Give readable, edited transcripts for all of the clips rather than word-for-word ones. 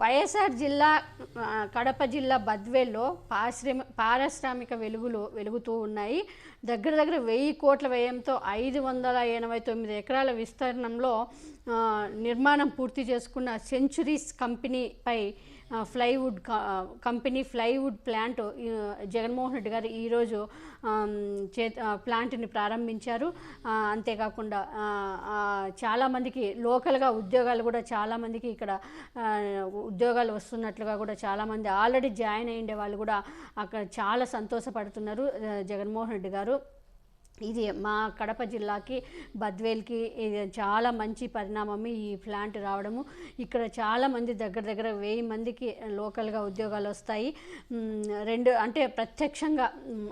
వైఎస్ఆర్ జిల్లా కడప జిల్లా బద్వేల్లో పారిశ్రామిక వెలుగులు వెలుగుతూ ఉన్నాయి. దగ్గర దగ్గర 1000 కోట్ల వ్యయంతో 589 ఎకరాల విస్తీర్ణంలో నిర్మాణం పూర్తి చేసుకున్న సెంచురీస్ కంపెనీపై ప్లైవుడ్ ప్లాంట్ జగన్మోహన్ రెడ్డి గారు ఈరోజు ప్లాంట్ని ప్రారంభించారు. అంతేకాకుండా చాలామందికి లోకల్గా ఉద్యోగాలు కూడా చాలామందికి ఇక్కడ ఉద్యోగాలు వస్తున్నట్లుగా కూడా చాలామంది ఆల్రెడీ జాయిన్ అయ్యే వాళ్ళు కూడా అక్కడ చాలా సంతోషపడుతున్నారు జగన్మోహన్ రెడ్డి గారు. ఇది మా కడప జిల్లాకి బద్వేల్కి ఇది చాలా మంచి పరిణామం. ఈ ప్లాంట్ రావడము ఇక్కడ చాలామంది దగ్గర దగ్గర 1000 మందికి లోకల్గా ఉద్యోగాలు వస్తాయి. అంటే ప్రత్యక్షంగా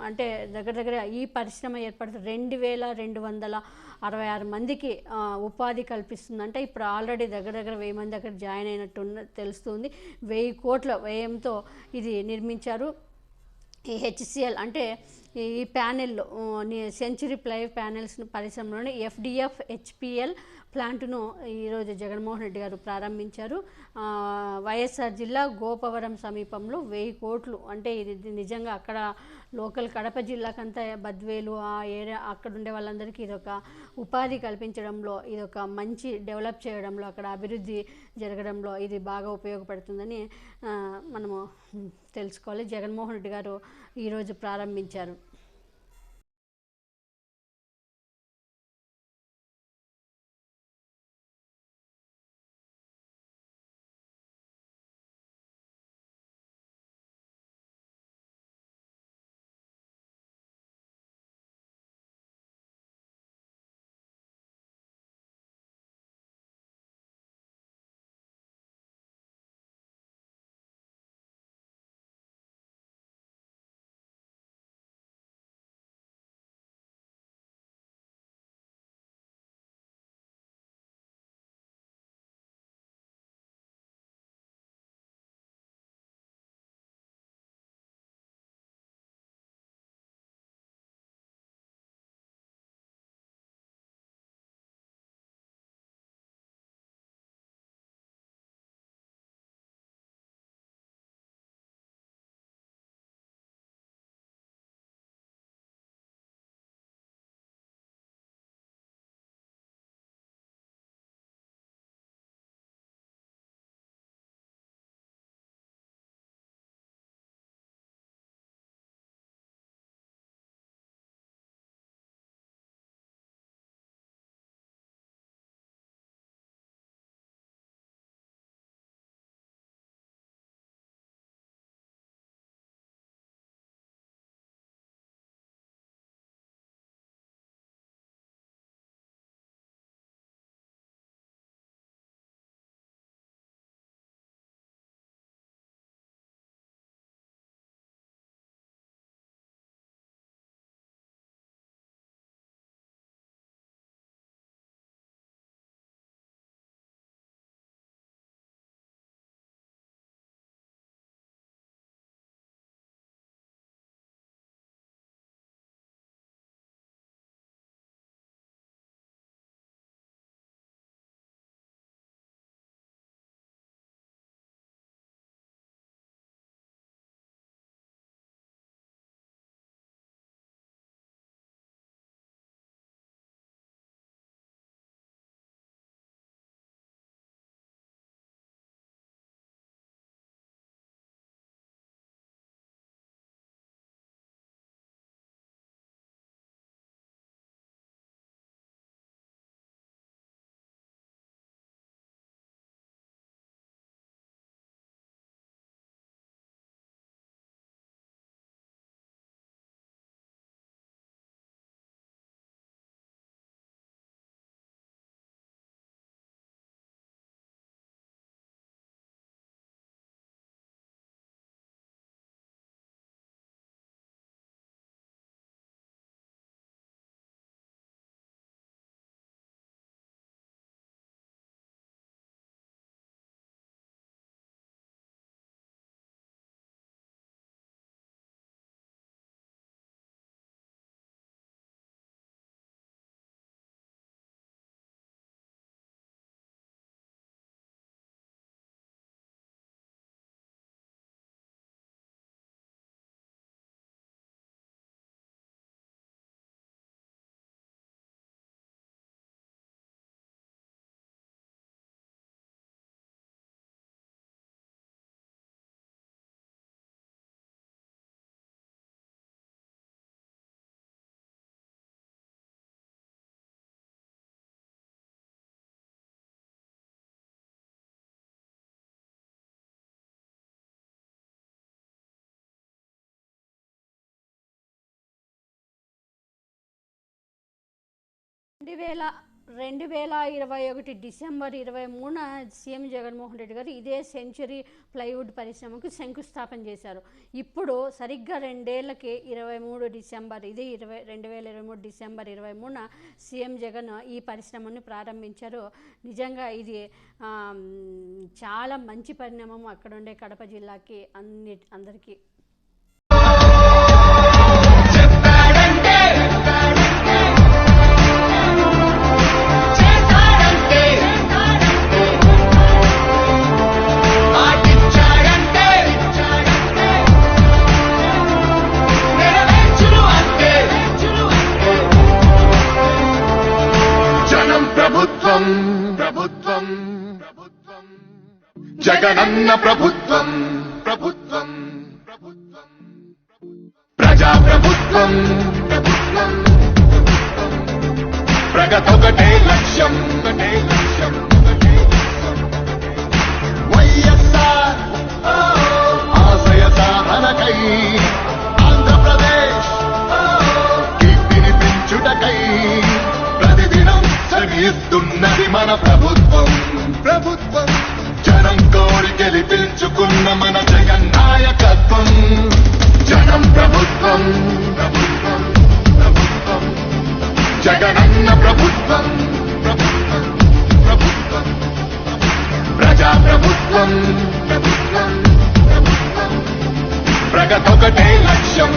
అంటే దగ్గర దగ్గర ఈ పరిశ్రమ ఏర్పడితే 2266 మందికి ఉపాధి కల్పిస్తుంది. అంటే ఇప్పుడు ఆల్రెడీ దగ్గర దగ్గర 1000 మంది అక్కడ జాయిన్ అయినట్టు తెలుస్తుంది. 1000 కోట్ల వ్యయంతో ఇది నిర్మించారు. ఈ హెచ్సిఎల్ అంటే ఈ ప్యానెల్లో సెంచురీ ప్లై ప్యానెల్స్ పరిశ్రమలోని ఎఫ్డిఎఫ్ హెచ్పిఎల్ ప్లాంట్ను ఈరోజు జగన్మోహన్ రెడ్డి గారు ప్రారంభించారు. వైఎస్ఆర్ జిల్లా గోపవరం సమీపంలో 1000 కోట్లు అంటే ఇది నిజంగా అక్కడ లోకల్ కడప జిల్లాకంతా బద్వేలు ఆ ఏరియా అక్కడ ఉండే వాళ్ళందరికీ ఇదొక ఉపాధి కల్పించడంలో, ఇదొక మంచి డెవలప్ చేయడంలో, అక్కడ అభివృద్ధి జరగడంలో ఇది బాగా ఉపయోగపడుతుందని మనము తెలుసుకోవాలి. జగన్మోహన్ రెడ్డి గారు ఈరోజు ప్రారంభించారు. 2021 డిసెంబర్ 23న సీఎం జగన్మోహన్ రెడ్డి గారు ఇదే సెంచరీ ప్లైవుడ్ పరిశ్రమకు శంకుస్థాపన చేశారు. ఇప్పుడు సరిగ్గా 2 ఏళ్లకి 2023 డిసెంబర్ 23న సీఎం జగన్ ఈ పరిశ్రమను ప్రారంభించారు. నిజంగా ఇది చాలా మంచి పరిణామం అక్కడ ఉండే కడప జిల్లాకి అందరికీ. ప్రభుత్వం జగనన్న ప్రభుత్వం ప్రభుత్వం ప్రజా ప్రభుత్వం ప్రగతొకటే లక్ష్యం వైఎస్ఆర్ ఆశయ సాధనకై ఆంధ్రప్రదేశ్ కీర్తిని పెంచుటకై ప్రతిదినం శ్రమిస్తున్నది మన ప్రభుత్వం జనం కోరి గెలిపించుకున్న మన జగన్ నాయకత్వం. జనం ప్రభుత్వం జగనన్న ప్రభుత్వం ప్రజా ప్రభుత్వం ప్రగతొకటే లక్ష్యం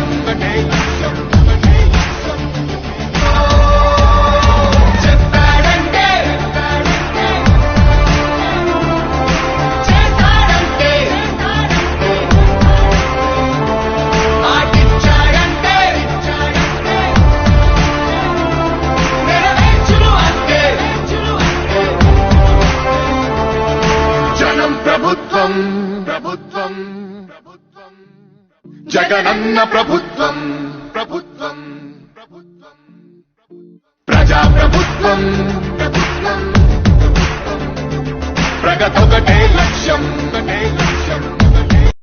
ప్రభుత్వం జగనన్న ప్రభుత్వం ప్రజా ప్రభుత్వం ప్రగతొకటే